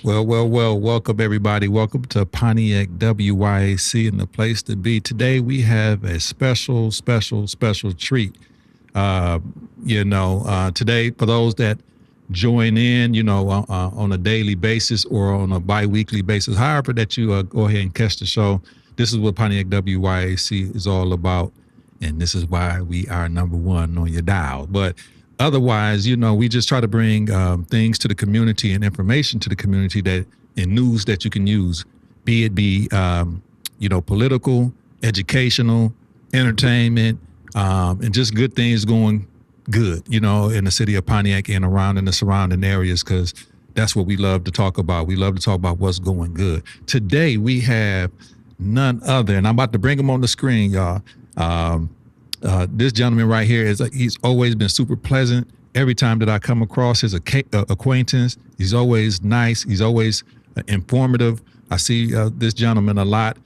Well. Welcome, everybody. Welcome to Pontiac WYAC and the place to be. Today, we have a special treat. Uh, Today, for those that join in, on a daily basis or on a bi-weekly basis, however that you go ahead and catch the show, this is what Pontiac WYAC is all about. And this is why we are number one on your dial. But otherwise, we just try to bring things to the community and information to the community and news that you can use, be it political, educational, entertainment, and just good things going good, in the city of Pontiac and around in the surrounding areas, because that's what we love to talk about. We love to talk about what's going good. Today, we have none other, and I'm about to bring him on the screen, y'all. This gentleman right here he's always been super pleasant. Every time that I come across his acquaintance, he's always nice. He's always informative. I see this gentleman a lot,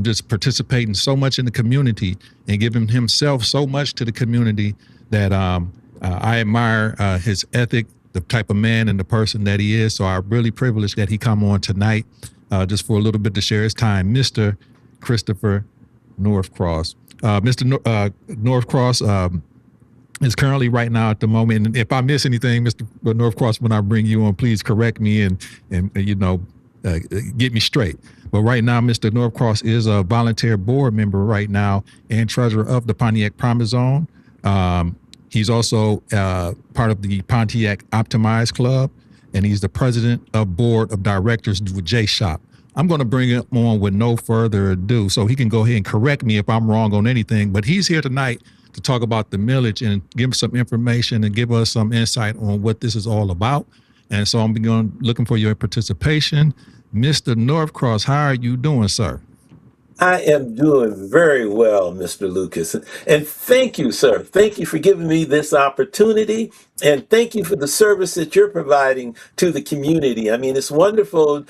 just participating so much in the community and giving himself so much to the community that I admire his ethic, the type of man and the person that he is. So I'm really privileged that he come on tonight just for a little bit to share his time. Mr. Christopher Northcross. Mr. Northcross is currently right now at the moment. And if I miss anything, Mr. Northcross, when I bring you on, please correct me and get me straight. But right now, Mr. Northcross is a volunteer board member right now and treasurer of the Pontiac Promise Zone. He's also part of the Pontiac Optimized Club, and he's the president of board of directors with J Shop. I'm going to bring him on with no further ado so he can go ahead and correct me if I'm wrong on anything. But he's here tonight to talk about the millage and give us some information and give us some insight on what this is all about. And so I'm looking for your participation. Mr. Northcross, how are you doing, sir? I am doing very well, Mr. Lucas. And thank you, sir. Thank you for giving me this opportunity. And thank you for the service that you're providing to the community. I mean, it's wonderful.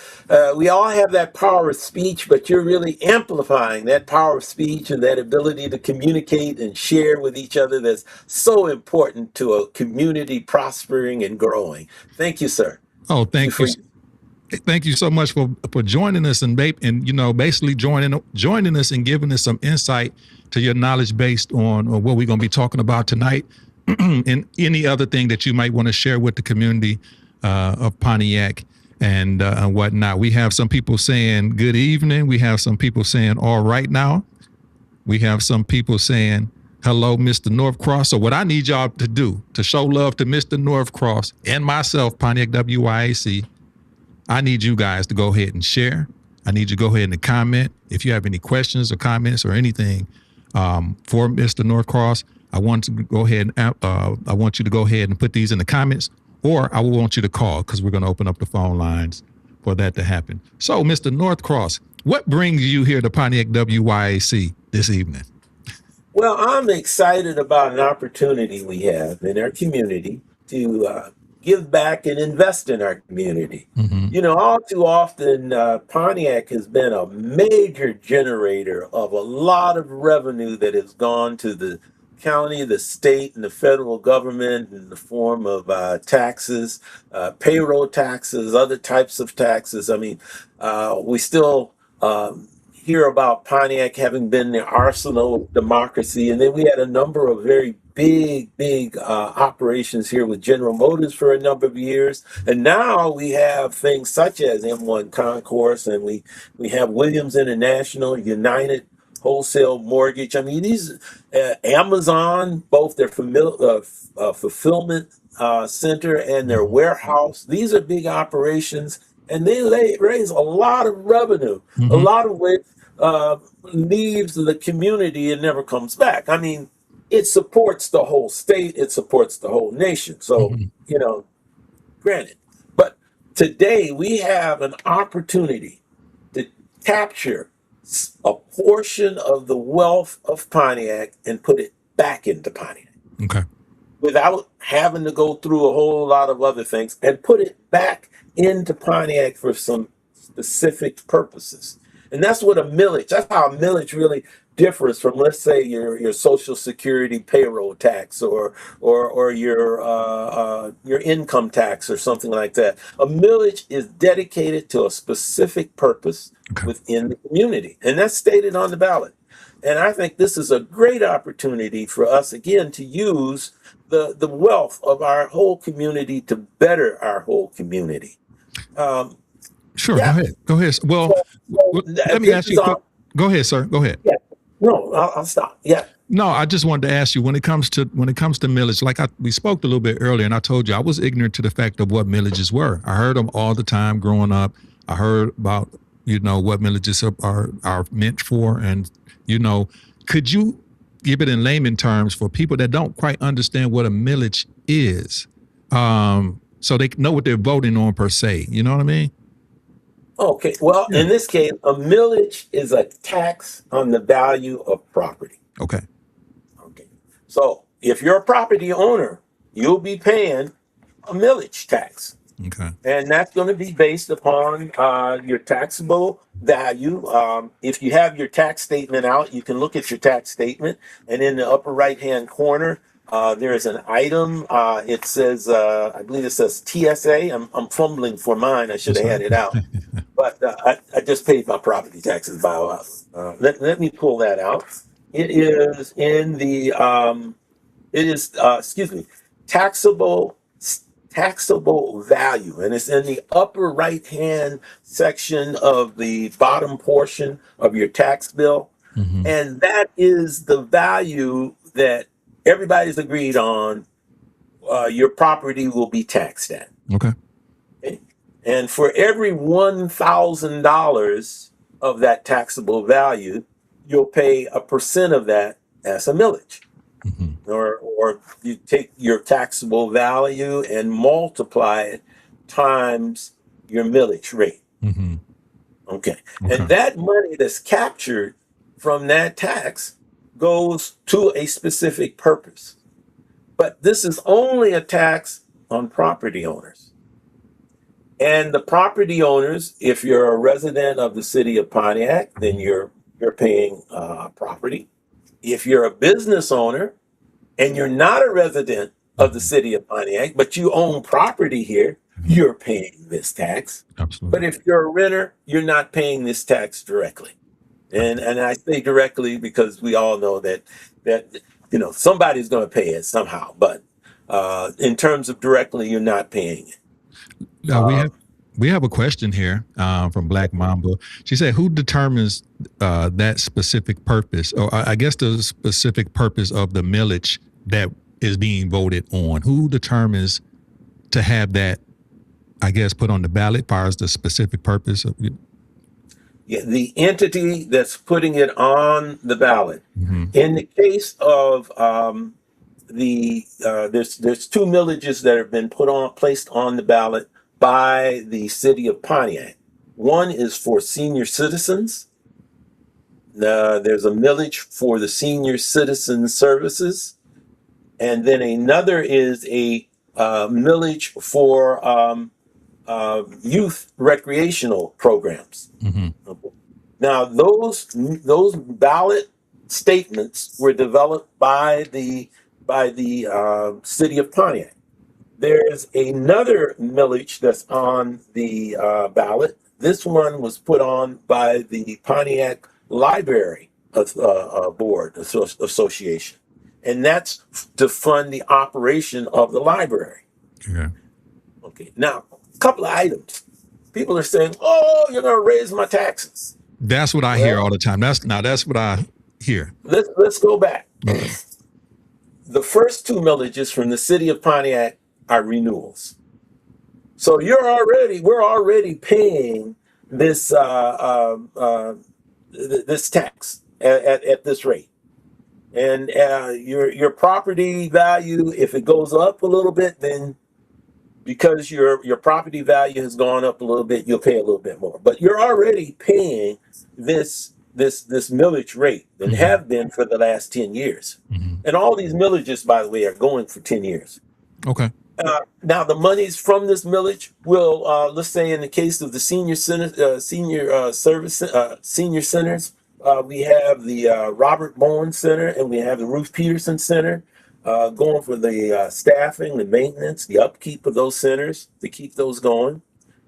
We all have that power of speech, but you're really amplifying that power of speech and that ability to communicate and share with each other that's so important to a community prospering and growing. Thank you, sir. Oh, thank you. Thank you so much for joining us and basically joining us and giving us some insight to your knowledge based on what we're going to be talking about tonight and any other thing that you might want to share with the community of Pontiac and whatnot. We have some people saying good evening. We have some people saying all right now. We have some people saying hello, Mr. Northcross. So what I need y'all to do to show love to Mr. Northcross and myself, Pontiac WYAC, I need you guys to go ahead and share. I need you to go ahead and comment. If you have any questions or comments or anything for Mr. Northcross, I want you to go ahead and put these in the comments, or I will want you to call because we're going to open up the phone lines for that to happen. So, Mr. Northcross, what brings you here to Pontiac WYAC this evening? Well, I'm excited about an opportunity we have in our community to give back and invest in our community. Mm-hmm. All too often, Pontiac has been a major generator of a lot of revenue that has gone to the county, the state, and the federal government in the form of taxes, payroll taxes, other types of taxes. I mean, we still hear about Pontiac having been the arsenal of democracy. And then we had a number of very big operations here with General Motors for a number of years. And now we have things such as M1 Concourse, and we have Williams International, United Wholesale Mortgage. I mean, these Amazon, both their fulfillment center and their warehouse, these are big operations. And they raise a lot of revenue, mm-hmm. a lot of which leaves the community and never comes back. I mean, it supports the whole state, it supports the whole nation. So, mm-hmm. Granted. But today we have an opportunity to capture a portion of the wealth of Pontiac and put it back into Pontiac. Okay. Without having to go through a whole lot of other things, and put it back into Pontiac for some specific purposes. And that's how a millage really differs from, let's say, your Social Security payroll tax or your income tax or something like that. A millage is dedicated to a specific purpose Okay. within the community, and that's stated on the ballot. And I think this is a great opportunity for us again to use the wealth of our whole community to better our whole community. Um, Sure. yeah. Go ahead. Well, let me ask you. Go ahead, sir. Go ahead. Yeah. No, I'll stop. Yeah. No, I just wanted to ask you when it comes to millage. Like we spoke a little bit earlier, and I told you I was ignorant to the fact of what millages were. I heard them all the time growing up. I heard about what millages are meant for, and could you give it in layman terms for people that don't quite understand what a millage is, so they know what they're voting on per se. You know what I mean? Okay. Well, Yeah. in this case, a millage is a tax on the value of property. Okay. Okay. So if you're a property owner, you'll be paying a millage tax. Okay. And that's going to be based upon your taxable value. If you have your tax statement out, you can look at your tax statement, and in the upper right-hand corner, there is an item. It says, I believe it says TSA. I'm fumbling for mine. I should have had it out, but I just paid my property taxes by let me pull that out. It is in the excuse me, taxable value, and it's in the upper right hand section of the bottom portion of your tax bill. Mm-hmm. And that is the value that everybody's agreed on your property will be taxed at. Okay. And for every $1,000 of that taxable value, you'll pay a percent of that as a millage. Mm-hmm. Or you take your taxable value and multiply it times your millage rate. Mm-hmm. Okay. And that money that's captured from that tax goes to a specific purpose. But this is only a tax on property owners. And the property owners, if you're a resident of the city of Pontiac, then you're paying property. If you're a business owner, and you're not a resident of the city of Pontiac, but you own property here, you're paying this tax. Absolutely. But if you're a renter, you're not paying this tax directly. And I say directly because we all know that somebody's going to pay it somehow. But in terms of directly, you're not paying it. We have a question here from Black Mamba. She said, "Who determines that specific purpose, or I guess the specific purpose of the millage that is being voted on? Who determines to have that, I guess, put on the ballot as far as the specific purpose of it?" Yeah, the entity that's putting it on the ballot. Mm-hmm. In the case of there's two millages that have been placed on the ballot by the city of Pontiac. One is for senior citizens. There's a millage for the senior citizen services. And then another is a millage for youth recreational programs. Mm-hmm. Now, those ballot statements were developed by the city of Pontiac. There's another millage that's on the ballot. This one was put on by the Pontiac Library Board Association, and that's to fund the operation of the library. Yeah. Okay. Now, a couple of items. People are saying, "Oh, you're going to raise my taxes." That's what I hear all the time. That's what I hear. Let's go back. Okay. The first two millages from the city of Pontiac are renewals. So we're already paying this this tax at this rate. And your property value, if it goes up a little bit, then because your property value has gone up a little bit, you'll pay a little bit more. But you're already paying this millage rate and have been for the last 10 years. Mm-hmm. And all these millages, by the way, are going for 10 years. Okay. Now, the monies from this millage will, let's say in the case of the senior centers, We have the Robert Bowen Center, and we have the Ruth Peterson Center, going for the staffing, the maintenance, the upkeep of those centers to keep those going.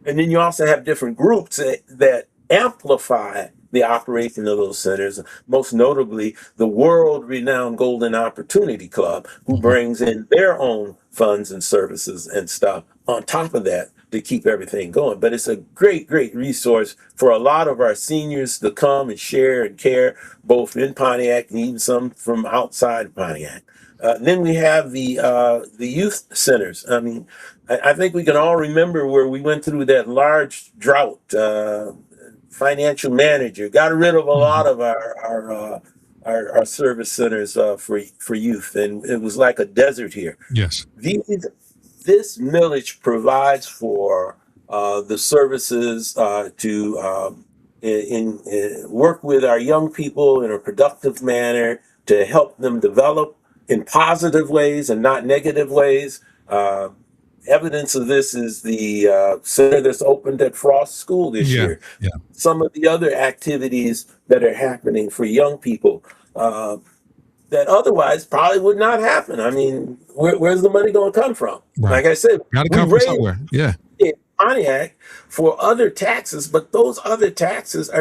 And then you also have different groups that amplify the operation of those centers, most notably the world renowned Golden Opportunity Club, who brings in their own funds and services and stuff on top of that to keep everything going. But it's a great, great resource for a lot of our seniors to come and share and care, both in Pontiac and even some from outside Pontiac. Then we have the youth centers. I mean, I think we can all remember where we went through that large drought. Financial manager got rid of a lot of our service centers for youth, and it was like a desert here. Yes. This millage provides for the services to work with our young people in a productive manner to help them develop in positive ways and not negative ways. Evidence of this is the center that's opened at Frost School this year. Yeah. Some of the other activities that are happening for young people that otherwise probably would not happen. I mean, where's the money going to come from? Right. Like I said, got to come from somewhere. Yeah. In Pontiac for other taxes, but those other taxes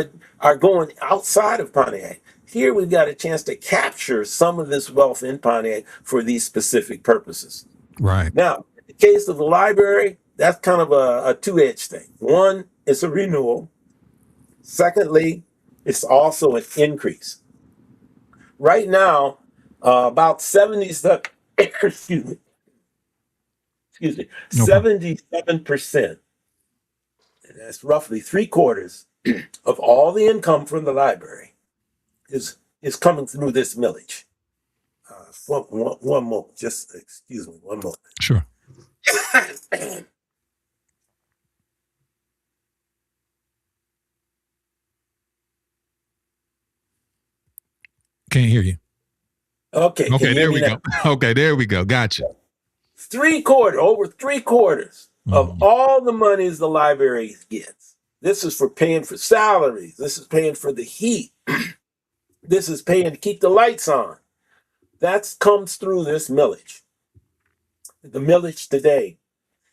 are going outside of Pontiac. Here we've got a chance to capture some of this wealth in Pontiac for these specific purposes. Right. Now, in the case of the library, that's kind of a two-edged thing. One, it's a renewal. Secondly, it's also an increase. Right now, about 77%, and that's roughly 3/4 of all the income from the library is coming through this millage. One moment, just excuse me, one moment. Sure. Can't hear you. Okay. Okay, there we go. Okay, there we go. Gotcha. Over 3/4 of all the monies the library gets. This is for paying for salaries. This is paying for the heat. This is paying to keep the lights on. That comes through this millage. The millage today.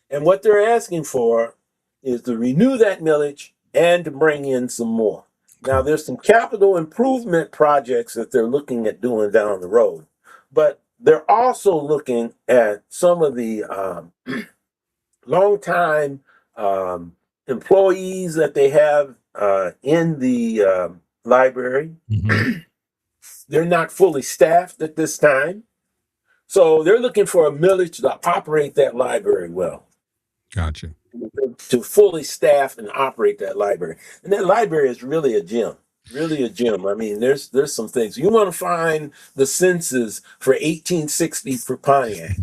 And what they're asking for is to renew that millage and to bring in some more. Now, there's some capital improvement projects that they're looking at doing down the road, but they're also looking at some of the longtime employees that they have in the library. They're not fully staffed at this time. So they're looking for a millage to operate that library well. Gotcha. To fully staff and operate that library. And that library is really a gem. Really a gem. I mean, there's some things. You want to find the census for 1860 for Pontiac.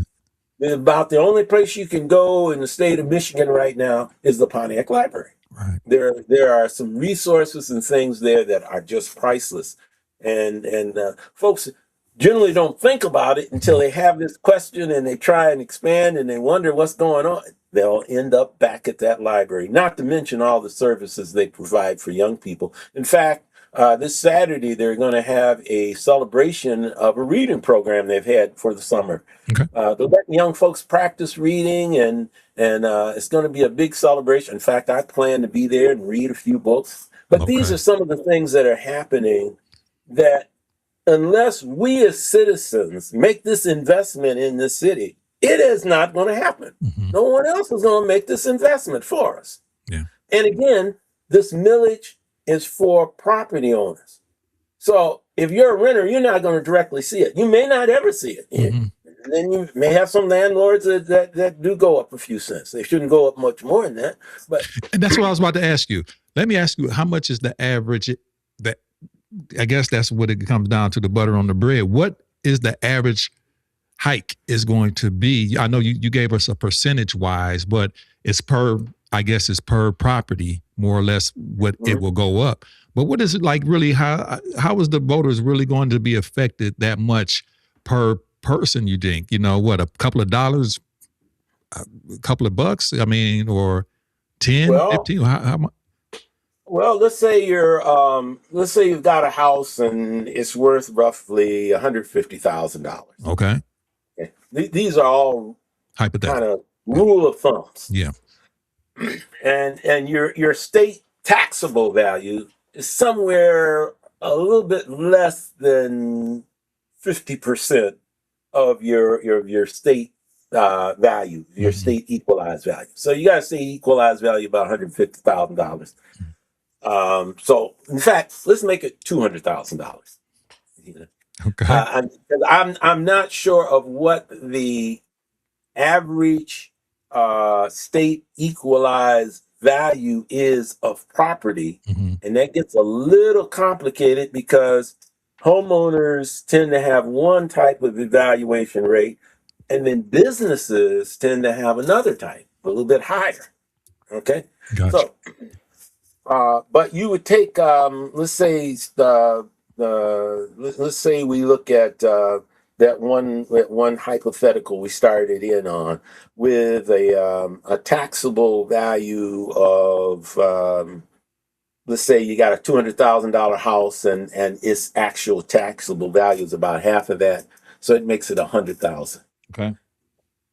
About the only place you can go in the state of Michigan right now is the Pontiac Library. Right. There are some resources and things there that are just priceless. And folks generally don't think about it until they have this question and they try and expand and they wonder what's going on. They'll end up back at that library, not to mention all the services they provide for young people. In fact, this Saturday, they're going to have a celebration of a reading program they've had for the summer. Okay. They're letting young folks practice reading, and it's going to be a big celebration. In fact, I plan to be there and read a few books. But these are some of the things that are happening that unless we as citizens make this investment in this city, it is not going to happen. No one else is going to make this investment for us. Yeah. And again, this millage is for property owners. So if you're a renter, you're not going to directly see it. You may not ever see it. And then you may have some landlords that do go up a few cents. They shouldn't go up much more than that. And that's what I was about to ask you. Let me ask you, how much is the average? That I guess that's what it comes down to, the butter on the bread. What is the average hike is going to be? I know you gave us a percentage wise, but it's per property, more or less what it will go up. But what is it like really? How is the voters really going to be affected that much per person, you think? You know, what, a couple of dollars, a couple of bucks? I mean, or 10, 15? How much? Well, let's say you've got a house and it's worth roughly $150,000. Okay. Okay. These are all kind Hypothetical. of Yeah. rule of thumbs. Yeah. And your state taxable value is somewhere a little bit less than 50% of your state value, your Mm-hmm. state equalized value. So you got to say equalized value about $150,000. So in fact, let's make it $200,000. Okay. I'm not sure of what the average state equalized value is of property, Mm-hmm. and that gets a little complicated because homeowners tend to have one type of evaluation rate, and then businesses tend to have another type, a little bit higher. Okay, Gotcha. so but you would take, let's say let's say we look at that one hypothetical we started in on with a taxable value of let's say you got a $200,000 house and its actual taxable value is about half of that, so it makes it 100,000. Okay.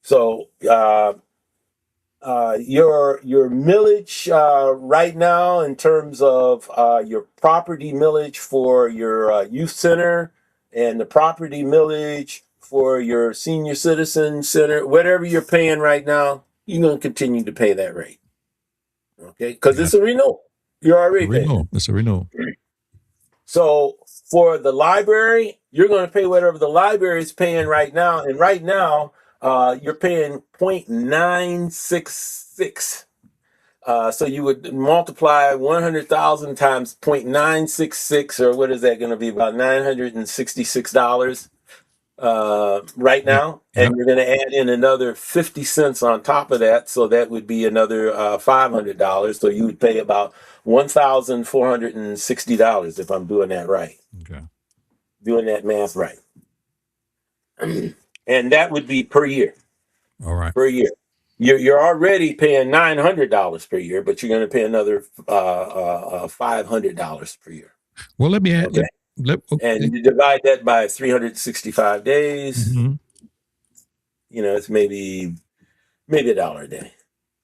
So your millage right now in terms of your property millage for your youth center and the property millage for your senior citizen center, whatever you're paying right now, you're going to continue to pay that rate. Okay, because Yeah. it's a renewal. You're A already paying it. renewal. It's a renewal. So for the library, you're going to pay whatever the library is paying right now, and right now you're paying 0.966. So you would multiply 100,000 times 0.966, or what is that going to be? About $966 right Yep. now, Yep. and you're going to add in another 50 cents on top of that, so that would be another $500. So you would pay about $1,460 if I'm doing that right, Okay. doing that math right, and that would be per year. All right. Per year. You're already paying $900 per year, but you're going to pay another $500 per year. Well, let me add. Okay, and Okay. you divide that by 365 days. Mm-hmm. It's maybe $1 a day.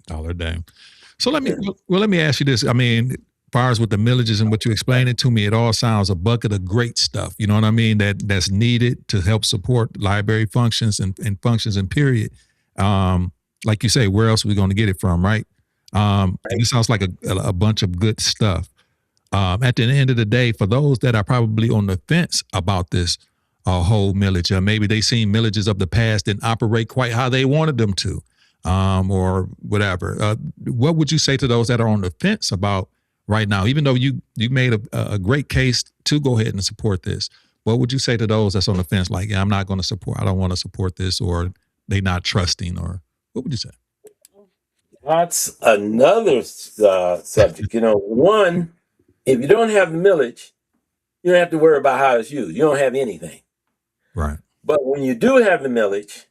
Dollar a day. So Yeah. let me ask you this. I mean, as far as with the millages and what you explained it to me, it all sounds a bucket of great stuff. You know what I mean? That's needed to help support library functions and functions and period. Like you say, where else are we going to get it from, right? And it sounds like a bunch of good stuff. At the end of the day, for those that are probably on the fence about this whole millage, maybe they seen millages of the past didn't operate quite how they wanted them to, or whatever. What would you say to those that are on the fence about right now? Even though you made a great case to go ahead and support this, what would you say to those that's on the fence? Like, yeah, I'm not going to support. I don't want to support this, or they not trusting, or what would you say? That's another subject. One, if you don't have millage, you don't have to worry about how it's used. You don't have anything. Right. But when you do have the millage,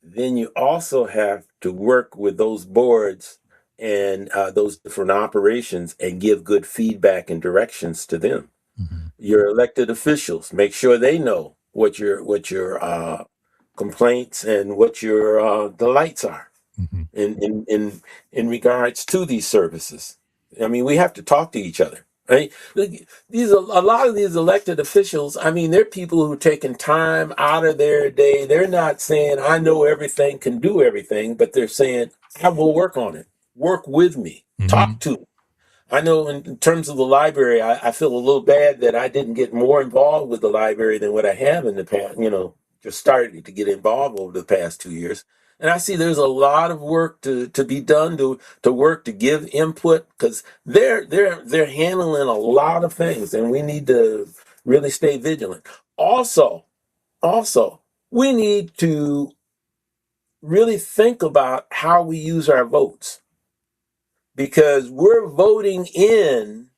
then you also have to work with those boards and those different operations and give good feedback and directions to them. Mm-hmm. Your elected officials, make sure they know what your complaints and what your delights are Mm-hmm. in regards to these services. I mean, we have to talk to each other. Right? These a lot of these elected officials. I mean, they're people who are taking time out of their day. They're not saying I know everything, can do everything, but they're saying I will work on it. Work with me. Mm-hmm. Talk to me. I know in terms of the library, I feel a little bad that I didn't get more involved with the library than what I have in the past. Just started to get involved over the past 2 years. And I see there's a lot of work to be done to work to give input because they're handling a lot of things and we need to really stay vigilant. Also, we need to really think about how we use our votes because we're voting in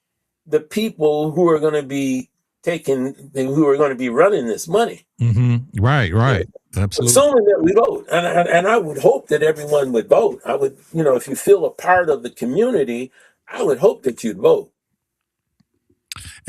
the people who are going to be who are going to be running this money. Mm-hmm. Right. Right. Absolutely. Assuming that we vote, and I would hope that everyone would vote. I would, if you feel a part of the community, I would hope that you'd vote.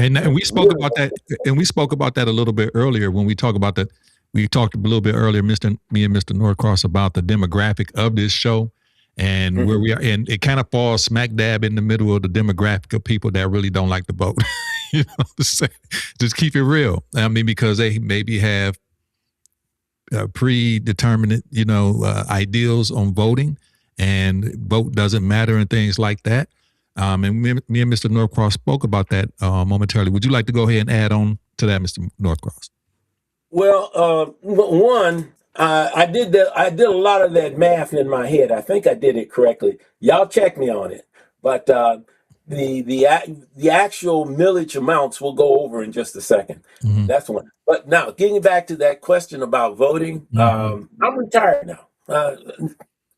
And we spoke about that, and we spoke about that a little bit earlier when we talked about that. We talked a little bit earlier, me and Mr. Norcross, about the demographic of this show and where we are. And it kind of falls smack dab in the middle of the demographic of people that really don't like to vote. You know, just keep it real. I mean, because they maybe have predetermined, ideals on voting, and vote doesn't matter and things like that. And me and Mr. Norcross spoke about that momentarily. Would you like to go ahead and add on to that, Mr. Norcross? Well, one, I did a lot of that math in my head. I think I did it correctly. Y'all check me on it. But the actual millage amounts we'll go over in just a second. Mm-hmm. That's one. But now, getting back to that question about voting, I'm retired now.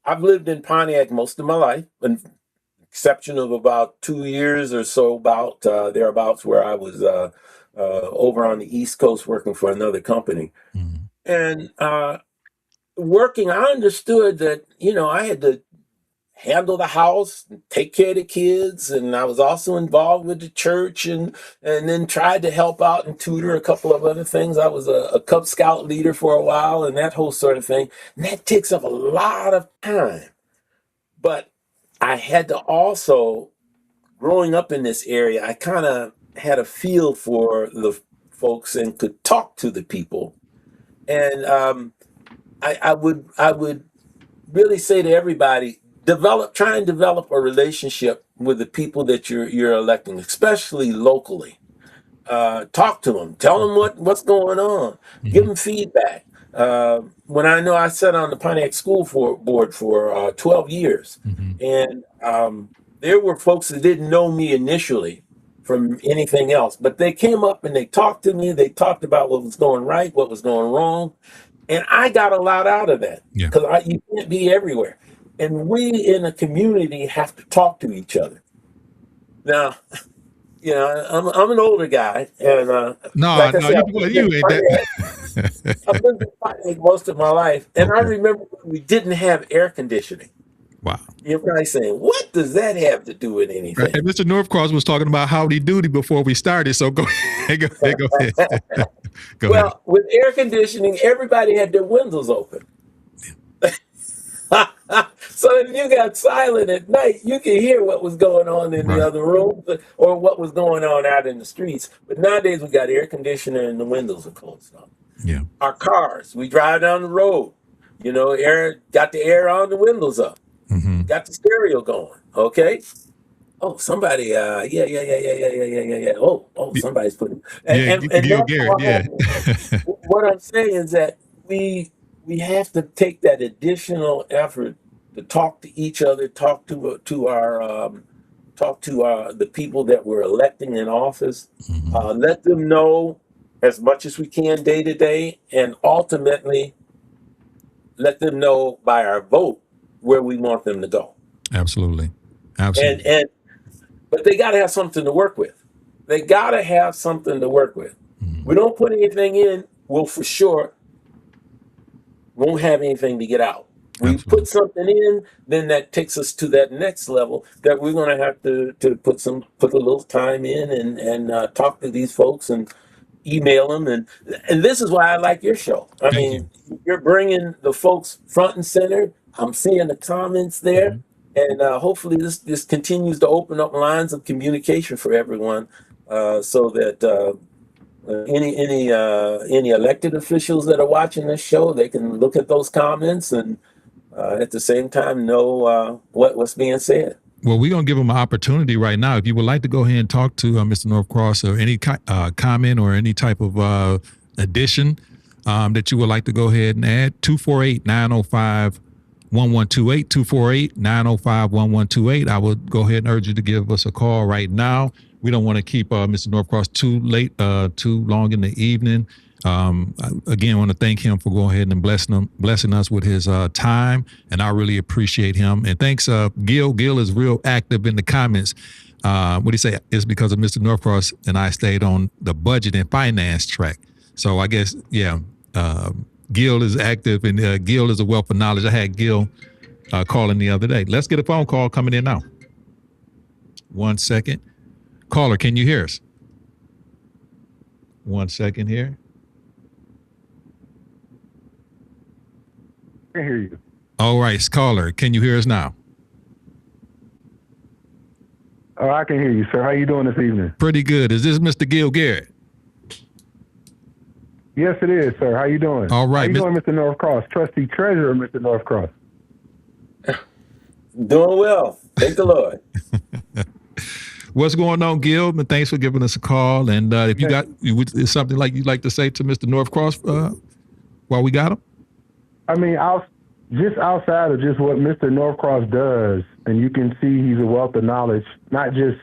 I've lived in Pontiac most of my life, an exception of about 2 years or so, about thereabouts, where I was over on the East Coast working for another company. Mm-hmm. And working, I understood that, I had to handle the house, take care of the kids, and I was also involved with the church, and then tried to help out and tutor a couple of other things. I was a Cub Scout leader for a while and that whole sort of thing. And that takes up a lot of time. But I had to also, growing up in this area, I kind of had a feel for the folks and could talk to the people. And I would really say to everybody, try and develop a relationship with the people that you're electing, especially locally. Talk to them, tell them what's going on, give them feedback. When I sat on the Pontiac School Board for 12 years, and there were folks that didn't know me initially from anything else, but they came up and they talked to me. They talked about what was going right, what was going wrong, and I got a lot out of that because you can't be everywhere. And we in a community have to talk to each other. Now, I'm an older guy, and I've been fighting most of my life, and I remember we didn't have air conditioning. Wow. You're probably saying, what does that have to do with anything? Right. And Mr. Norcross was talking about howdy doody before we started, so go ahead. Go ahead. With air conditioning, everybody had their windows open. So if you got silent at night, you could hear what was going on in the other room or what was going on out in the streets. But nowadays we got air conditioner and the windows are closed up. Yeah. Our cars, we drive down the road, got the air on, the windows up, got the stereo going. Okay. Oh, somebody, yeah. Oh, somebody's putting. What I'm saying is that we have to take that additional effort to talk to each other, talk to the people that we're electing in office, let them know as much as we can day to day, and ultimately let them know by our vote where we want them to go. Absolutely. But they got to have something to work with. We don't put anything in, we'll for sure won't have anything to get out. We put something in, then that takes us to that next level that we're going to have to put a little time in and talk to these folks and email them. And this is why I like your show. I mean, you're bringing the folks front and center. I'm seeing the comments there. And hopefully this continues to open up lines of communication for everyone so that any elected officials that are watching this show, they can look at those comments and at the same time know what's being said. Well, we're going to give them an opportunity right now. If you would like to go ahead and talk to Mr. Norcross or any comment or any type of addition that you would like to go ahead and add, 248-905-1128, 248-905-1128. I would go ahead and urge you to give us a call right now. We don't want to keep Mr. Norcross too long in the evening. Again, I want to thank him for going ahead and blessing us with his time, and I really appreciate him. And thanks, Gil. Gil is real active in the comments. What do you say? It's because of Mr. Norcross and I stayed on the budget and finance track. So I guess, Gil is active, and Gil is a wealth of knowledge. I had Gil calling the other day. Let's get a phone call coming in now. 1 second. Caller, can you hear us? 1 second here. I can hear you. All right, caller, can you hear us now? Oh, I can hear you, sir. How you doing this evening? Pretty good. Is this Mr. Gil Garrett? Yes, it is, sir. How you doing? All right, How you doing, Mr. Northcross? Trustee Treasurer, Mr. Northcross. Doing well. Thank the Lord. What's going on, Gil? And thanks for giving us a call. And if you got is something like you'd like to say to Mr. Northcross while we got him? I mean, just outside of just what Mr. Northcross does, and you can see he's a wealth of knowledge, not just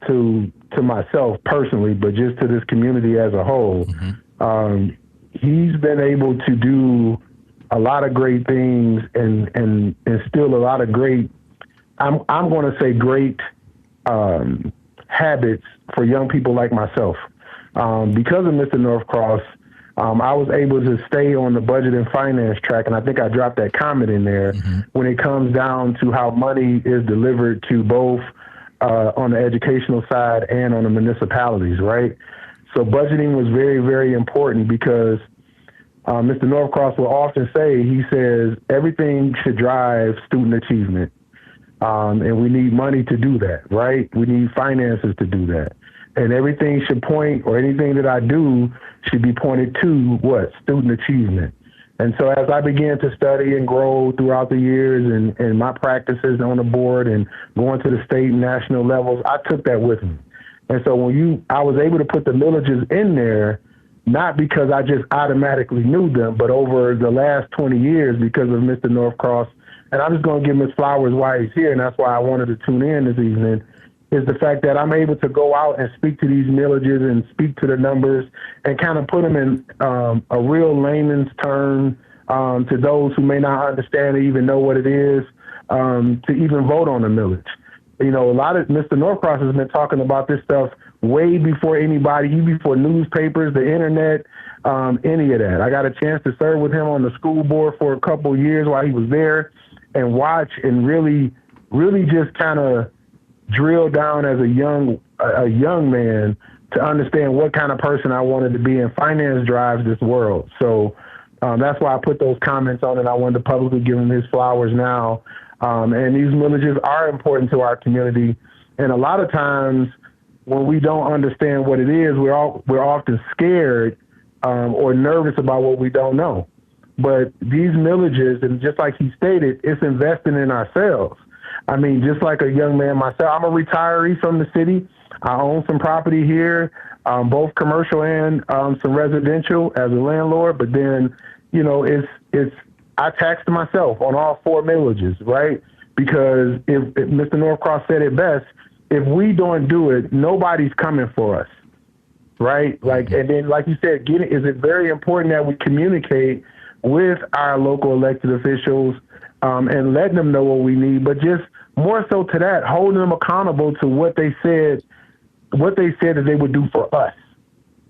to myself personally, but just to this community as a whole. Mm-hmm. He's been able to do a lot of great things and instill a lot of great, I'm going to say great habits for young people like myself. Because of Mr. Northcross, I was able to stay on the budget and finance track, and I think I dropped that comment in there when it comes down to how money is delivered to both on the educational side and on the municipalities, right? So budgeting was very, very important because Mr. Northcross will often say, he says, everything should drive student achievement. And we need money to do that, right? We need finances to do that. And everything should point, or anything that I do should be pointed to what? Student achievement. And so as I began to study and grow throughout the years and my practices on the board and going to the state and national levels, I took that with me. And so I was able to put the millages in there, not because I just automatically knew them, but over the last 20 years because of Mr. Northcross. And I'm just going to give Ms. Flowers why he's here, and that's why I wanted to tune in this evening, is the fact that I'm able to go out and speak to these millages and speak to the numbers and kind of put them in a real layman's term to those who may not understand or even know what it is to even vote on the millage. You know, a lot of Mr. Northcross has been talking about this stuff way before anybody, before newspapers, the internet, any of that. I got a chance to serve with him on the school board for a couple of years while he was there and watch and really, really just kind of drill down as a young man to understand what kind of person I wanted to be, and finance drives this world. So that's why I put those comments on, and I wanted to publicly give him his flowers now. And these villages are important to our community. And a lot of times when we don't understand what it is, we're often scared or nervous about what we don't know. But these villages, and just like he stated, it's investing in ourselves. I mean, just like a young man myself, I'm a retiree from the city. I own some property here, both commercial and some residential as a landlord. But then, you know, I taxed myself on all 4 villages, right? Because if Mr. Northcross said it best, if we don't do it, nobody's coming for us, right? Like, and then, like you said, is it very important that we communicate with our local elected officials and letting them know what we need, but just more so to that, holding them accountable to what they said that they would do for us,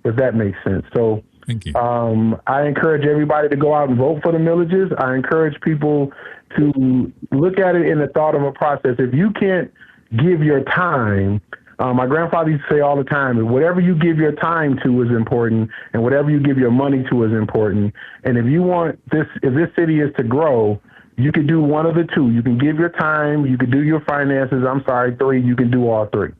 if that makes sense. So thank you. I encourage everybody to go out and vote for the millages. I encourage people to look at it in the thought of a process. If you can't give your time, my grandfather used to say all the time, whatever you give your time to is important, and whatever you give your money to is important. And if this city is to grow, you could do one of the two. You can give your time, you could do your finances. 3, you can do all 3.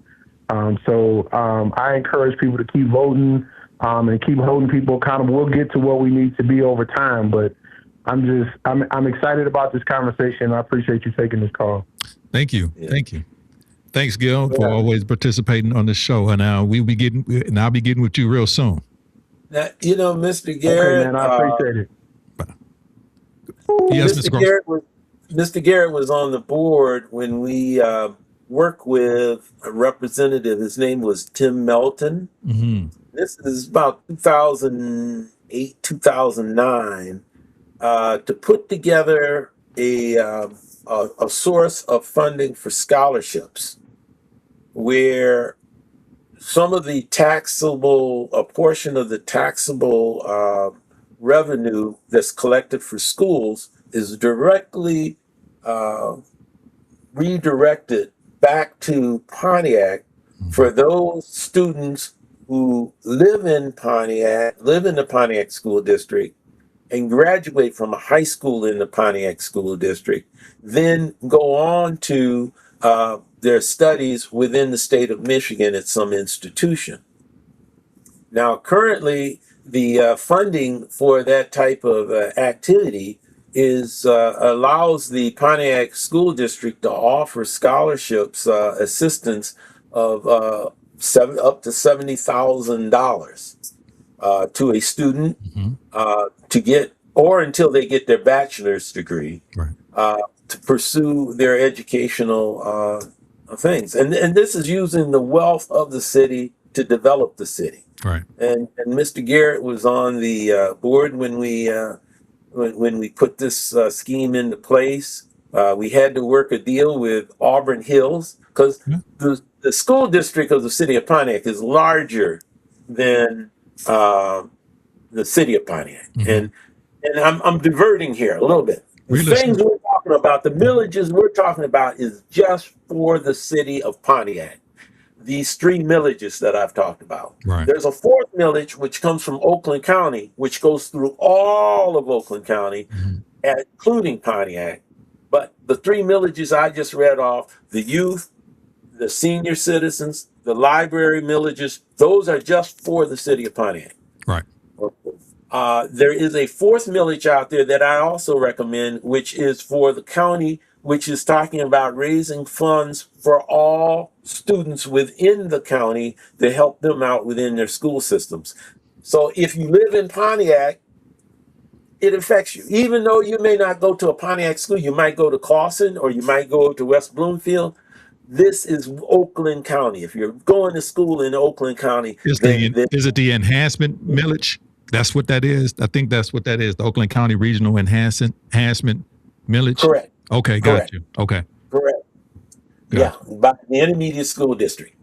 So I encourage people to keep voting and keep holding people accountable. We'll get to what we need to be over time, but I'm excited about this conversation. I appreciate you taking this call. Thank you. Yeah. Thank you. Thanks, Gil, for always participating on the show. And I'll be getting with you real soon. Now, you know, Mr. Garrett. Okay, man, I appreciate it. Yes, Mr. Garrett was on the board when we worked with a representative. His name was Tim Melton. Mm-hmm. This is about 2008, 2009, to put together a source of funding for scholarships, where some of the a portion of the taxable revenue that's collected for schools is directly redirected back to Pontiac for those students who live in the Pontiac School District, and graduate from a high school in the Pontiac School District, then go on to their studies within the state of Michigan at some institution. Now, currently, the funding for that type of activity allows the Pontiac School District to offer scholarships, assistance of up to $70,000 to a student to get, or until they get their bachelor's degree, to pursue their educational things. And this is using the wealth of the city to develop the city. Right. And Mr. Garrett was on the board when we put this scheme into place. We had to work a deal with Auburn Hills because the school district of the city of Pontiac is larger than the city of Pontiac. And I'm diverting here a little bit. The things we're talking about, the millages we're talking about, is just for the city of Pontiac. These 3 millages that I've talked about. Right. There's a 4th millage which comes from Oakland County, which goes through all of Oakland County, including Pontiac. But the 3 millages I just read off, the youth, the senior citizens, the library millages, those are just for the city of Pontiac. Right. There is a 4th millage out there that I also recommend, which is for the county, which is talking about raising funds for all students within the county to help them out within their school systems. So if you live in Pontiac, it affects you. Even though you may not go to a Pontiac school, you might go to Clawson or you might go to West Bloomfield. This is Oakland County. If you're going to school in Oakland County, is it the enhancement millage? That's what that is. I think that's what that is. The Oakland County Regional Enhancement millage. Correct. Okay, got you. Okay. Correct. Yeah, by the intermediate school district.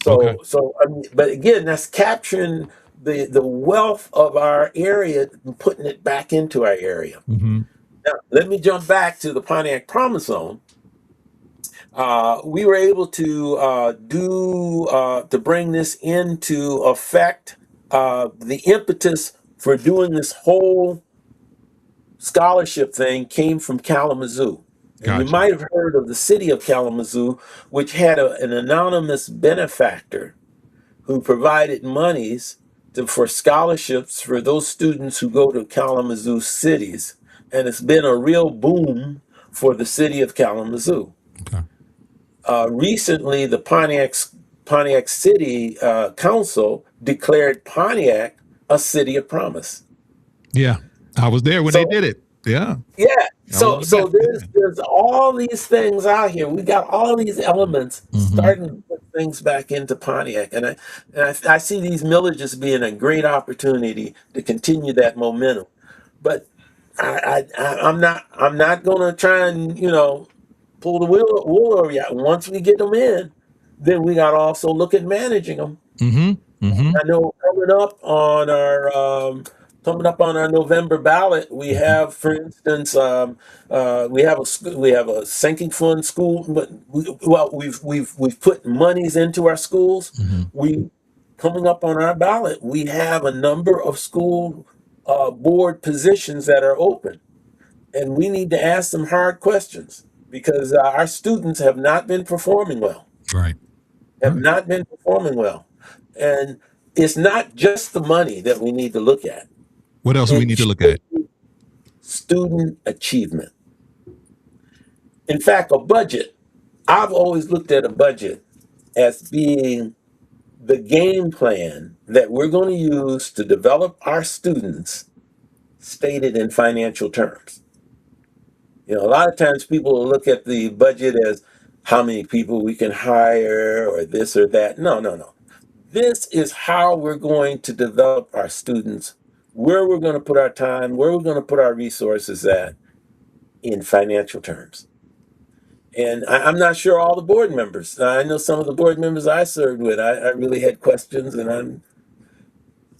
So but again, that's capturing the wealth of our area and putting it back into our area. Now, let me jump back to the Pontiac Promise Zone. We were able to to bring this into effect. The impetus for doing this whole scholarship thing came from Kalamazoo. And you might have heard of the city of Kalamazoo, which had an anonymous benefactor who provided monies for scholarships for those students who go to Kalamazoo cities. And it's been a real boom for the city of Kalamazoo. Recently, the Pontiac City Council declared Pontiac a city of promise. Yeah, I was there when they did it. Yeah. So there's all these things out here. We got all these elements starting to put things back into Pontiac, and I see these millages being a great opportunity to continue that momentum. But I'm not going to try and pull the wool over you. Once we get them in, then we got to also look at managing them. I know coming up on our November ballot, we have, for instance, we have a sinking fund school, but we've put monies into our schools. Coming up on our ballot, we have a number of school board positions that are open, and we need to ask some hard questions because our students have not been performing well. Not been performing well, and it's not just the money that we need to look at. What else do we need to look at? Student achievement. In fact, a budget, I've always looked at a budget as being the game plan that we're going to use to develop our students, stated in financial terms. A lot of times people will look at the budget as how many people we can hire or this or that. No. This is how we're going to develop our students, where we're going to put our time, where we're going to put our resources at in financial terms. And I'm not sure all the board members. I know some of the board members I served with, I really had questions,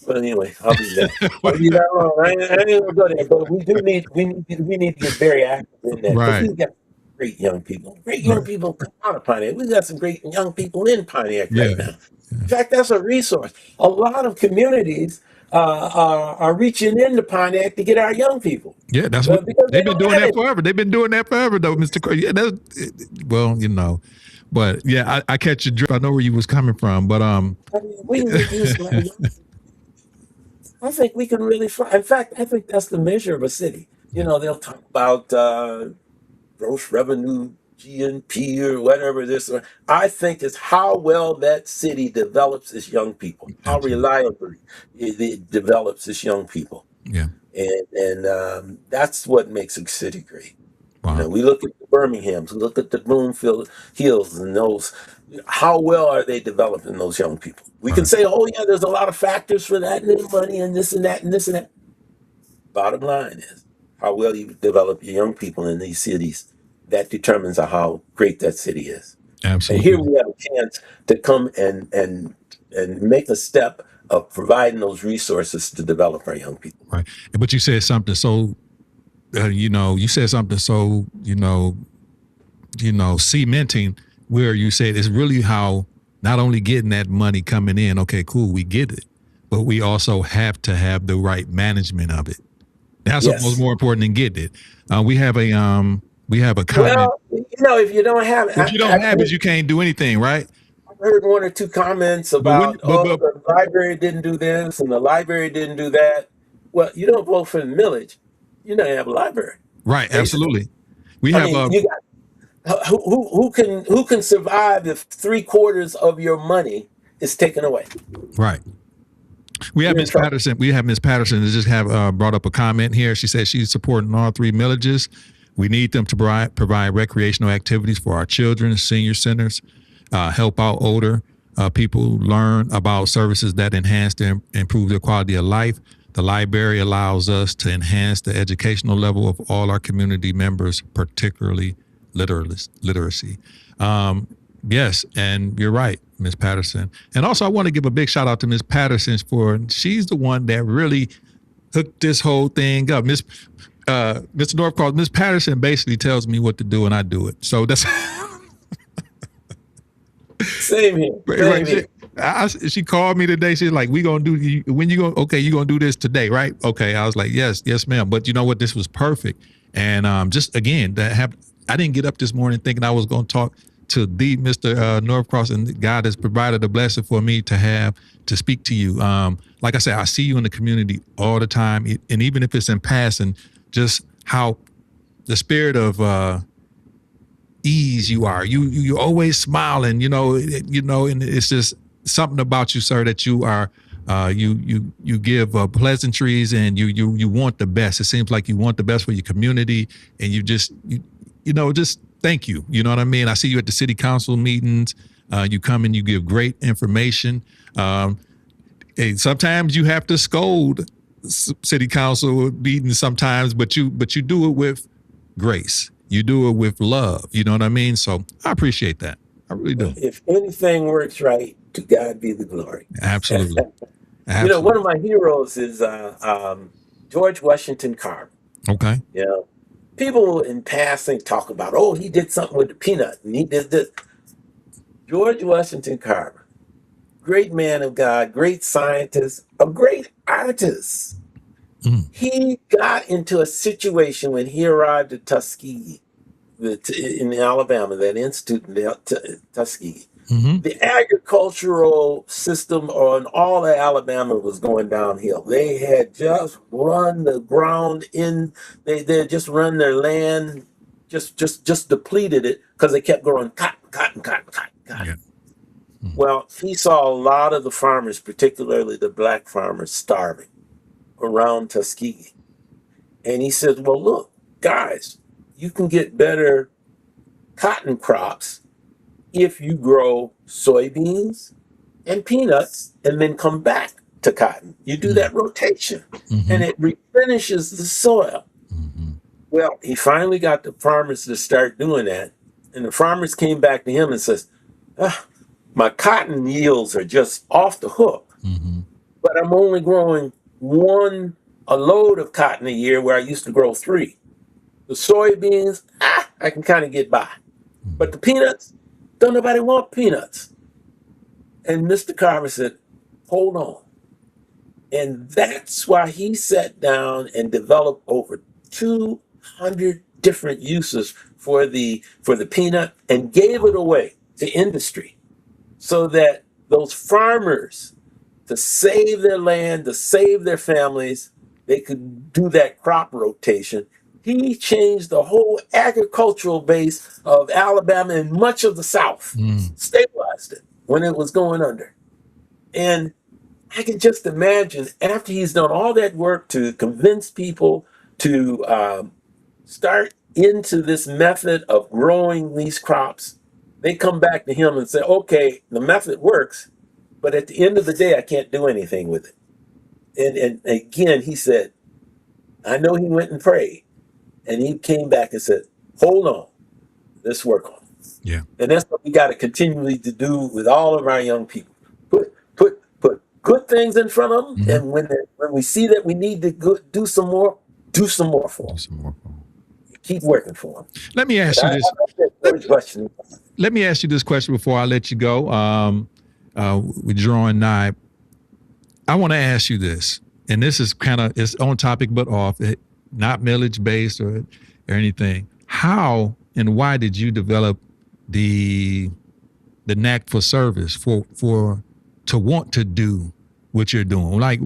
but anyway, I'll do that. I ain't gonna go there, but we need to get very active in that. great young people. Great young people come out of Pontiac. We got some great young people in Pontiac Yeah. right now. In fact, that's a resource. A lot of communities are reaching into Pontiac to get our young people. Yeah, that's what Because they they've been don't doing have that it. forever. They've been doing that forever, though, Mr. Craig. Yeah, well, but yeah, I catch your drift. I know where you was coming from, but I mean, we reduce our young. I think we can really fly. In fact, I think that's the measure of a city. They'll talk about gross revenue, GNP, or whatever this. I think it's how well that city develops its young people, how Absolutely. reliably it develops its young people, Yeah. and that's what makes a city great. Wow. We look at the Birminghams, we look at the Bloomfield Hills, and those. How well are they developing those young people? We can Right. say, oh yeah, there's a lot of factors for that, and money, and this and that, and this and that. Bottom line is how well you develop your young people in these cities. That determines how great that city is. And here Absolutely. we have a chance to come and make a step of providing those resources to develop our young people. Right. But you said something so, you said something so, cementing where you said it's really how not only getting that money coming in, okay, cool, we get it, but we also have to have the right management of it. That's Yes. what's more important than getting it. We have a comment. Well, if you don't have it, If you don't have it, you can't do anything, right? I've heard one or two comments about, the library didn't do this and the library didn't do that. Well, you don't vote for the millage, you don't have a library. Right, Basically. absolutely. We I have mean, you got, who can survive if 3/4 of your money is taken away? right. We have Ms. Patterson. We have Ms. Patterson that just have brought up a comment here. She says she's supporting all 3 millages. We need them to provide recreational activities for our children, senior centers, help out older people learn about services that enhance and improve their quality of life. The library allows us to enhance the educational level of all our community members, particularly literacy. Yes, and you're right, Ms. Patterson. And also, I want to give a big shout out to Ms. Patterson she's the one that really hooked this whole thing up. Mr. Northcross, Ms. Patterson basically tells me what to do, and I do it. So that's same here. She called me today. She's like, "We gonna do when you go? Okay, you gonna do this today, right? Okay." I was like, "Yes, ma'am." But you know what? This was perfect. And just again, I didn't get up this morning thinking I was going to talk to the Mr. Northcross, and God has provided a blessing for me to speak to you. Like I said, I see you in the community all the time, and even if it's in passing, just how the spirit of ease you are. You're always smiling, and it's just something about you, sir, that you are. You give pleasantries, and you want the best. It seems like you want the best for your community, and you just thank you. You know what I mean? I see you at the city council meetings. You come and you give great information. And sometimes you have to scold city council meetings sometimes, but you do it with grace. You do it with love. You know what I mean? So I appreciate that. I really do. If anything works right, to God be the glory. Absolutely. One of my heroes is George Washington Carver. Okay. People in passing talk about, oh, he did something with the peanut and he did this. George Washington Carver, great man of God, great scientist, a great artist. He got into a situation when he arrived at Tuskegee in Alabama, that institute in Tuskegee. The agricultural system on all of Alabama was going downhill. They had just run the ground in. They had just run their land, just depleted it because they kept growing cotton. Yeah. Well, he saw a lot of the farmers, particularly the black farmers, starving around Tuskegee, and he said, "Well, look, guys, you can get better cotton crops if you grow soybeans and peanuts and then come back to cotton. You do that rotation and it replenishes the soil." Well, he finally got the farmers to start doing that. And the farmers came back to him and says, my cotton yields are just off the hook, but I'm only growing a load of cotton a year where I used to grow 3. The soybeans, I can kind of get by. But the peanuts, don't nobody want peanuts. And Mr. Carver said, hold on. And that's why he sat down and developed over 200 different uses for the peanut and gave it away to industry so that those farmers, to save their land, to save their families, they could do that crop rotation. He changed the whole agricultural base of Alabama and much of the South, stabilized it when it was going under. And I can just imagine after he's done all that work to convince people to start into this method of growing these crops, they come back to him and say, okay, the method works, but at the end of the day, I can't do anything with it. And again, he said, I know he went and prayed, and he came back and said, hold on, let's work on it. Yeah. And that's what we got to continually to do with all of our young people. Put good things in front of them, and when we see that we need to do some more for them. Keep working for them. Let me ask you this. Let me ask you this question before I let you go. We're drawing nigh. I want to ask you this, and this is it's on topic but off, not millage based or anything. How and why did you develop the knack for service to want to do what you're doing? Like,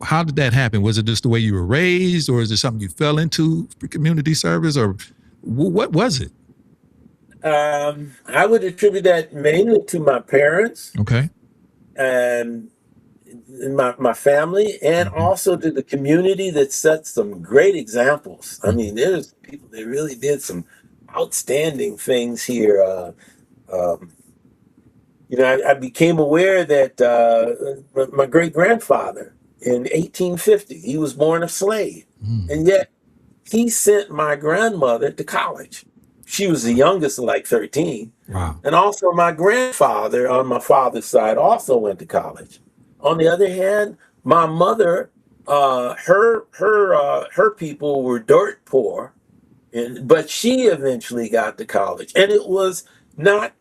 how did that happen? Was it just the way you were raised, or is it something you fell into for community service, or what was it? I would attribute that mainly to my parents. Okay. And my family, and also to the community that set some great examples. I mean, there's people that really did some outstanding things here. I became aware that my great grandfather in 1850, he was born a slave, and yet he sent my grandmother to college. She was the youngest of like 13. Wow. And also my grandfather on my father's side also went to college. On the other hand, my mother, her people were dirt poor, but she eventually got to college. And it was not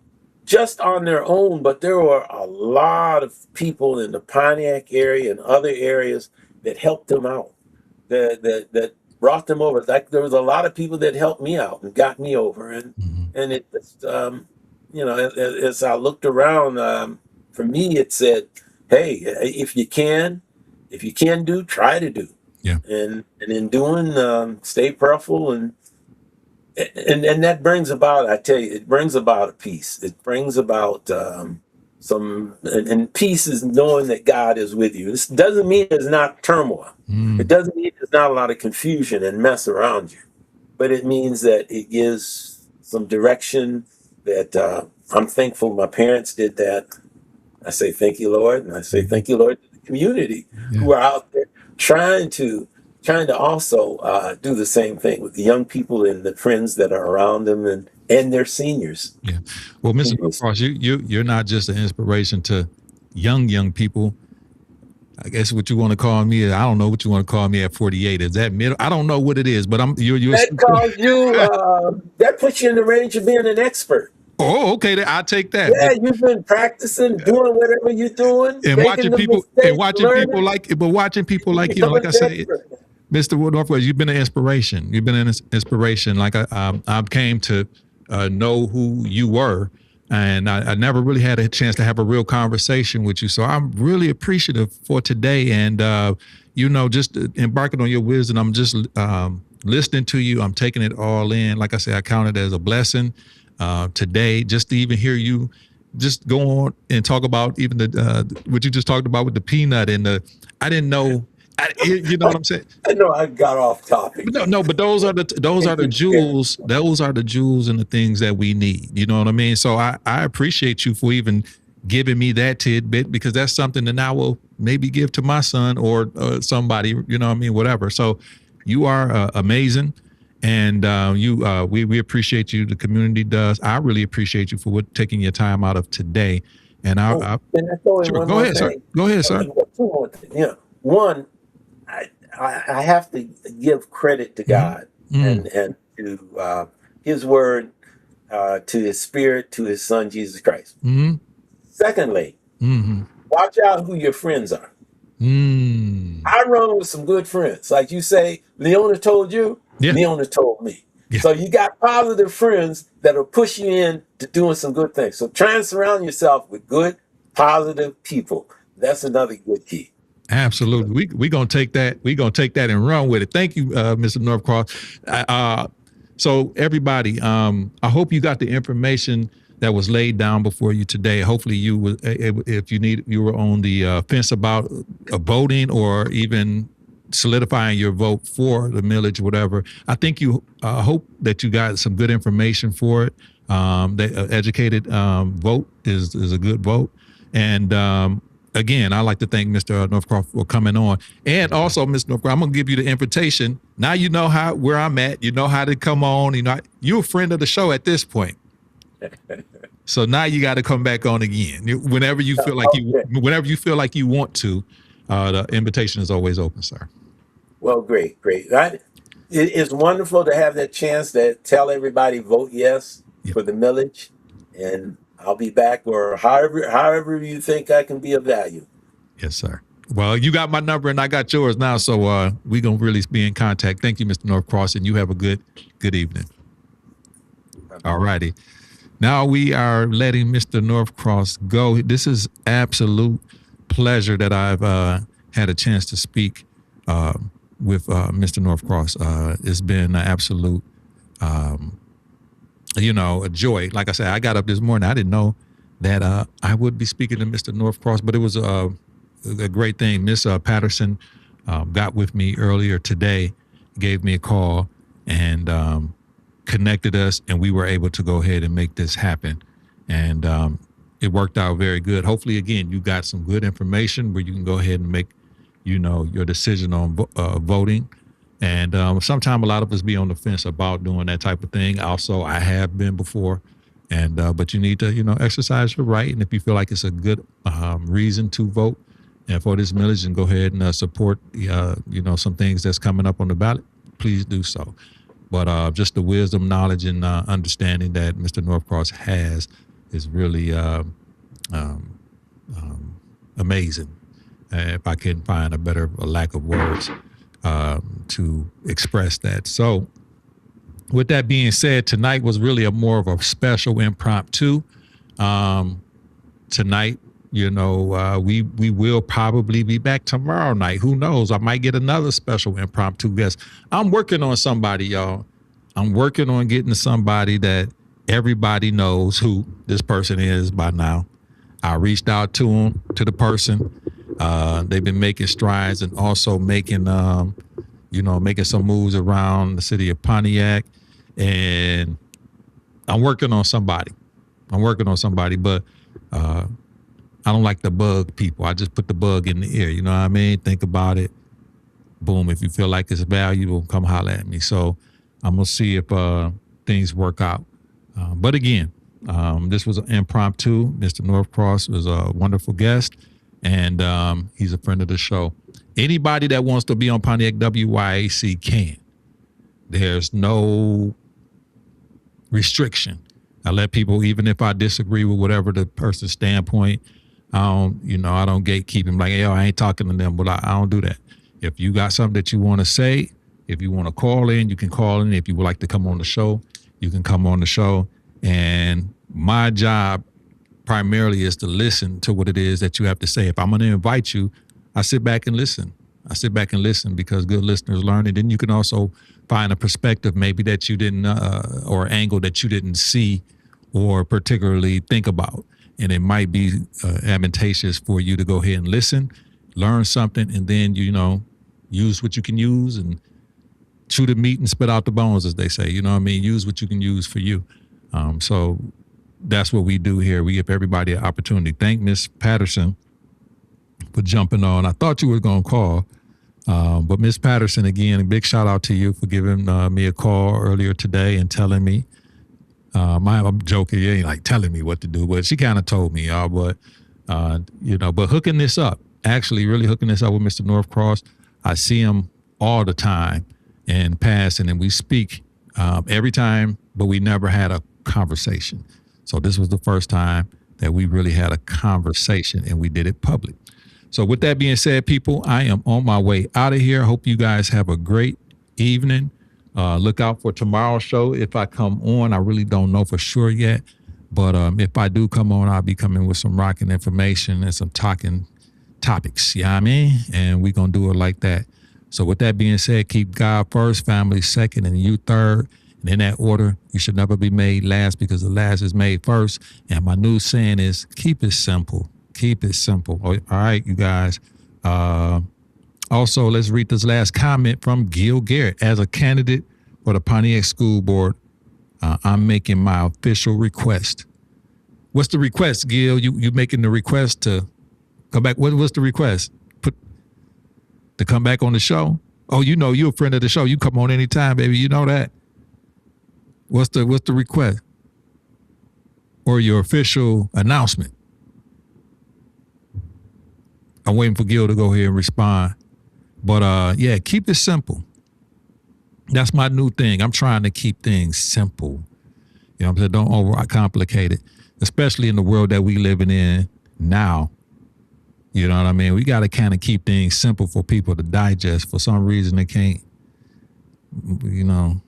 just on their own, but there were a lot of people in the Pontiac area and other areas that helped them out, that brought them over. Like there was a lot of people that helped me out and got me over, and it just, as I looked around, for me it said, hey, if you can do, try to do. Yeah. And in doing, stay prayerful, and that brings about, I tell you, it brings about a peace. It brings about and peace is knowing that God is with you. This doesn't mean there's not turmoil. It doesn't mean there's not a lot of confusion and mess around you, but it means that it gives some direction that I'm thankful my parents did that. I say thank you, Lord, and I say thank you, Lord, to the community who are out there trying to also do the same thing with the young people and the friends that are around them and their seniors. Yeah. Well, Mr. Cross, you're not just an inspiration to young people. I guess what you want to call me, I don't know what you want to call me at 48. Is that middle? I don't know what it is, but that puts you in the range of being an expert. Oh, okay. I'll take that. Yeah, you've been practicing, doing whatever you're doing, and watching people like you. Like I say, Mr. Northwest, you've been an inspiration. You've been an inspiration. Like I came to know who you were, and I never really had a chance to have a real conversation with you. So I'm really appreciative for today, and just embarking on your wisdom. I'm just listening to you. I'm taking it all in. Like I say, I count it as a blessing. Today, just to even hear you just go on and talk about even what you just talked about with the peanut and I didn't know, you know what I'm saying? I know I got off topic. But those are the jewels. Those are the jewels and the things that we need. You know what I mean? So I appreciate you for even giving me that tidbit, because that's something that I will maybe give to my son or somebody, you know what I mean? Whatever. So you are amazing. And we appreciate you. The community does. I really appreciate you for taking your time out of today. And go ahead, sir. Go ahead, sir. Two more things. Yeah. One, I have to give credit to God and to his word, to his spirit, to his son, Jesus Christ. Mm-hmm. Secondly, watch out who your friends are. I run with some good friends. Like you say, Leona told you, Yeah. Leona told me. Yeah. So you got positive friends that'll push you in to doing some good things. So try and surround yourself with good, positive people. That's another good key. Absolutely. We're going to take that. We're going to take that and run with it. Thank you, Mr. Northcross. So everybody, I hope you got the information that was laid down before you today. Hopefully you were, if you were on the fence about voting or even solidifying your vote for the millage, whatever. I think you hope that you got some good information for it. The educated vote is a good vote. And again, I'd like to thank Mr. Northcroft for coming on. And also, Mr. Northcroft, I'm going to give you the invitation. Now you know where I'm at. You know how to come on. You're a friend of the show at this point. So now you got to come back on again. Whenever you feel like you want to, the invitation is always open, sir. Well, great. It's wonderful to have that chance to tell everybody vote yes for the millage, and I'll be back, or however you think I can be of value. Yes, sir. Well, you got my number and I got yours now, so we're going to really be in contact. Thank you, Mr. Northcross, and you have a good evening. All righty. Now we are letting Mr. Northcross go. This is absolute pleasure that I've had a chance to speak with Mr. Northcross. It's been an absolute, a joy. Like I said, I got up this morning. I didn't know that I would be speaking to Mr. Northcross, but it was a great thing. Miss Patterson got with me earlier today, gave me a call, and connected us, and we were able to go ahead and make this happen. And it worked out very good. Hopefully, again, you got some good information where you can go ahead and make, your decision on voting. And sometimes a lot of us be on the fence about doing that type of thing. Also, I have been before. And but you need to, exercise your right. And if you feel like it's a good reason to vote and for this millage, and go ahead and support, some things that's coming up on the ballot, please do so. But just the wisdom, knowledge, and understanding that Mr. Northcross has is really amazing. If I can find a lack of words to express that. So with that being said, tonight was really more of a special impromptu. Tonight, we will probably be back tomorrow night. Who knows? I might get another special impromptu guest. I'm working on somebody, y'all. I'm working on getting somebody that everybody knows who this person is by now. I reached out to the person. They've been making strides and also making some moves around the city of Pontiac. And I'm working on somebody. But I don't like to bug people. I just put the bug in the ear. You know what I mean? Think about it. Boom. If you feel like it's valuable, come holler at me. So I'm going to see if things work out. But again, this was an impromptu. Mr. Northcross was a wonderful guest, and he's a friend of the show. Anybody that wants to be on Pontiac WYAC can. There's no restriction. I let people, even if I disagree with whatever the person's standpoint, I don't gatekeep them like, I ain't talking to them, but I don't do that. If you got something that you want to say, if you want to call in, you can call in. If you would like to come on the show, you can come on the show. And my job primarily is to listen to what it is that you have to say. If I'm going to invite you, I sit back and listen. Because good listeners learn. And then you can also find a perspective maybe that you didn't, or angle that you didn't see or particularly think about. And it might be advantageous for you to go ahead and listen, learn something, and then, use what you can use and chew the meat and spit out the bones, as they say. You know what I mean? Use what you can use for you. So that's what we do here. We give everybody an opportunity. Thank Miss Patterson for jumping on. I thought you were going to call, but Miss Patterson, again, a big shout out to you for giving me a call earlier today and telling me. I'm joking. You ain't like telling me what to do, but she kind of told me, y'all. But but hooking this up, actually, really hooking this up with Mr. Northcross. I see him all the time in passing, and we speak every time, but we never had a conversation. So this was the first time that we really had a conversation, and we did it public. So with that being said, people, I am on my way out of here. Hope you guys have a great evening. Look out for tomorrow's show. If I come on, I really don't know for sure yet. But if I do come on, I'll be coming with some rocking information and some talking topics. You know what I mean? And we're going to do it like that. So with that being said, keep God first, family second, and you third. And in that order, you should never be made last, because the last is made first. And my new saying is, keep it simple. Keep it simple. All right, you guys. Also, let's read this last comment from Gil Garrett. As a candidate for the Pontiac School Board, I'm making my official request. What's the request, Gil? You making the request to come back? What's the request? To come back on the show? Oh, you know, you're a friend of the show. You come on anytime, baby. You know that. What's the request? Or your official announcement? I'm waiting for Gil to go here and respond. But yeah, keep it simple. That's my new thing. I'm trying to keep things simple. You know what I'm saying? Don't overcomplicate it, especially in the world that we living in now. You know what I mean? We got to kind of keep things simple for people to digest. For some reason, they can't, you know,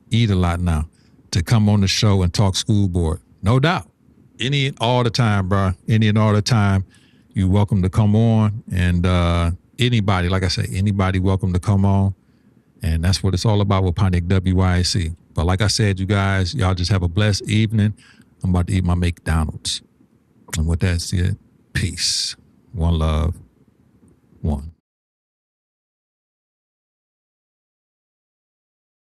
eat a lot now. To come on the show and talk school board, no doubt. Any and all the time, bro. Any and all the time. You're welcome to come on. And anybody, like I say, anybody welcome to come on. And that's what it's all about with Pontiac WYAC. But like I said, you guys, y'all just have a blessed evening. I'm about to eat my McDonald's. And with that said, peace. One love. One.